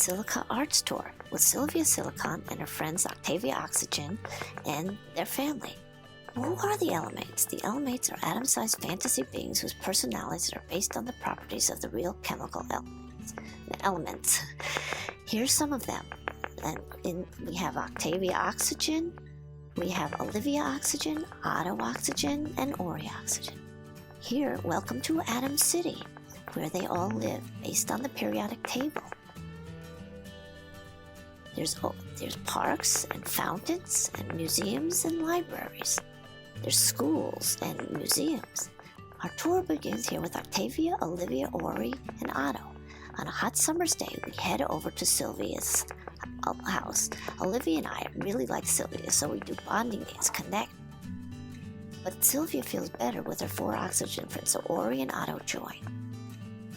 Silica art store with Sylvia Silicon and her friends Octavia Oxygen and their family. Who are the Elements? The Elements are atom-sized fantasy beings whose personalities are based on the properties of the real chemical elements. Here's some of them. We have Octavia Oxygen, we have Olivia Oxygen, Otto Oxygen, and Ori Oxygen. Here, welcome to Atom City, where they all live, based on the periodic table. There's parks and fountains and museums and libraries. There's schools and museums. Our tour begins here with Octavia, Olivia, Ori, and Otto. On a hot summer's day, we head over to Sylvia's house. Olivia and I really like Sylvia, so we do bonding days, connect. But Sylvia feels better with her 4 oxygen friends, so Ori and Otto join.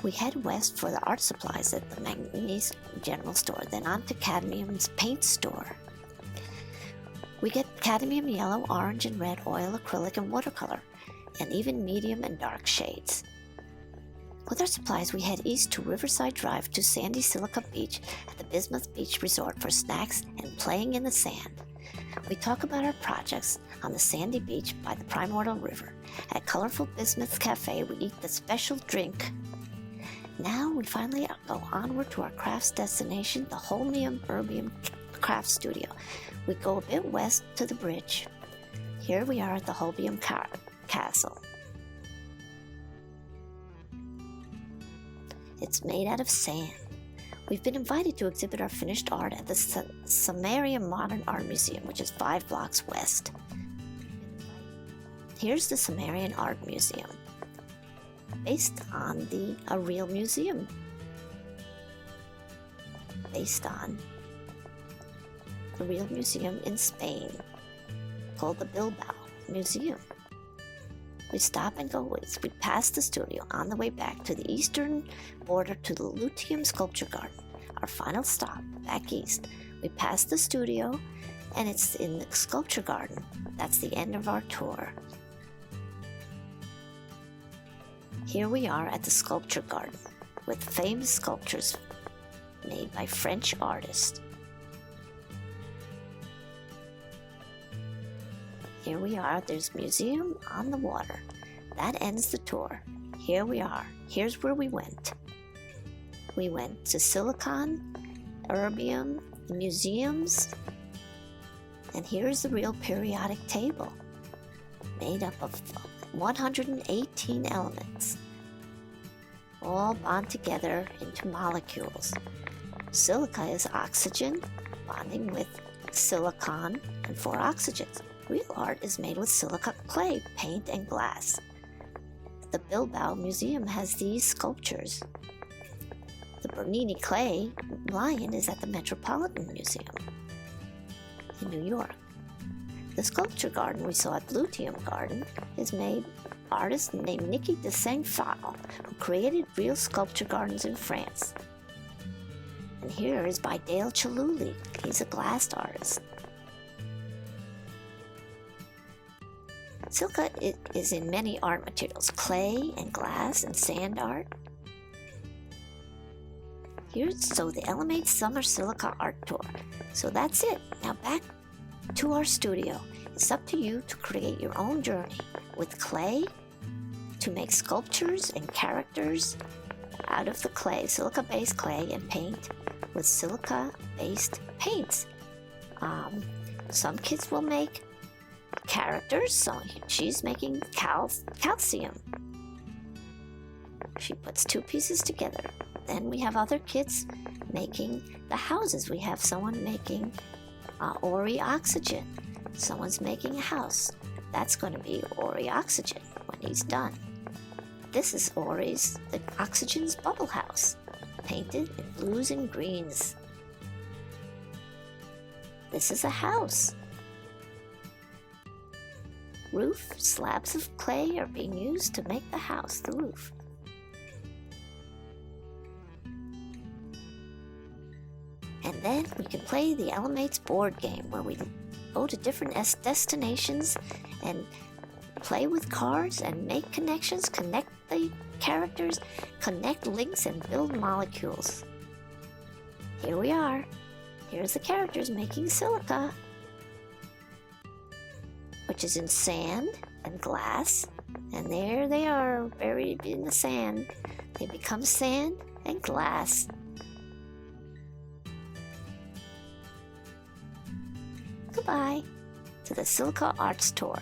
We head west for the art supplies at the Manganese General Store, then on to Cadmium's paint store. We get cadmium yellow, orange, and red oil, acrylic, and watercolor, and even medium and dark shades. With our supplies, we head east to Riverside Drive to sandy Silica Beach at the Bismuth Beach Resort for snacks and playing in the sand. We talk about our projects on the sandy beach by the Primordial River. At Colorful Bismuth Cafe, we eat the special drink. Now we finally go onward to our crafts destination, the Holmium Erbium Craft Studio. We go a bit west to the bridge. Here we are at the Holmium Castle. It's made out of sand. We've been invited to exhibit our finished art at the Sumerian Modern Art Museum, which is 5 blocks west. Here's the Sumerian Art Museum, based on a real museum, based on the real museum in Spain called the Bilbao Museum. We stop and go west. We pass the studio on the way back to the eastern border to the Luteum Sculpture Garden. Our final stop, back east. We pass the studio and it's in the Sculpture Garden. That's the end of our tour. Here we are at the Sculpture Garden with famous sculptures made by French artists. Here we are, there's museum on the water. That ends the tour. Here we are. Here's where we went. We went to Silicon, Erbium, the museums, and here's the real periodic table, made up of 118 elements, all bond together into molecules. Silica is oxygen, bonding with silicon and 4 oxygens. Real art is made with silica clay, paint, and glass. The Bilbao Museum has these sculptures. The Bernini clay lion is at the Metropolitan Museum in New York. The sculpture garden we saw at Luteum Garden is made artist named Niki de Saint-Phal, who created real sculpture gardens in France. And here is by Dale Chilouli. He's a glass artist. Silica is in many art materials, clay and glass and sand art. So the Elevate Summer Silica Art Tour. So that's it. Now back to our studio. It's up to you to create your own journey with clay, to make sculptures and characters out of the clay, silica-based clay, and paint with silica-based paints. Some kids will make characters, so she's making calcium. She puts 2 pieces together. Then we have other kids making the houses. We have someone making Ori Oxygen. Someone's making a house. That's going to be Ori Oxygen when he's done. This is the Oxygen's bubble house, painted in blues and greens. This is a house. Roof, slabs of clay are being used to make the house, the roof. And then we can play the Elemates board game, where we go to different destinations and play with cards and make connections, connect the characters, connect links, and build molecules. here we are. Here's the characters making silica, which is in sand and glass. And there they are, buried in the sand. They become sand and glass. Goodbye to the Silica Arts Tour.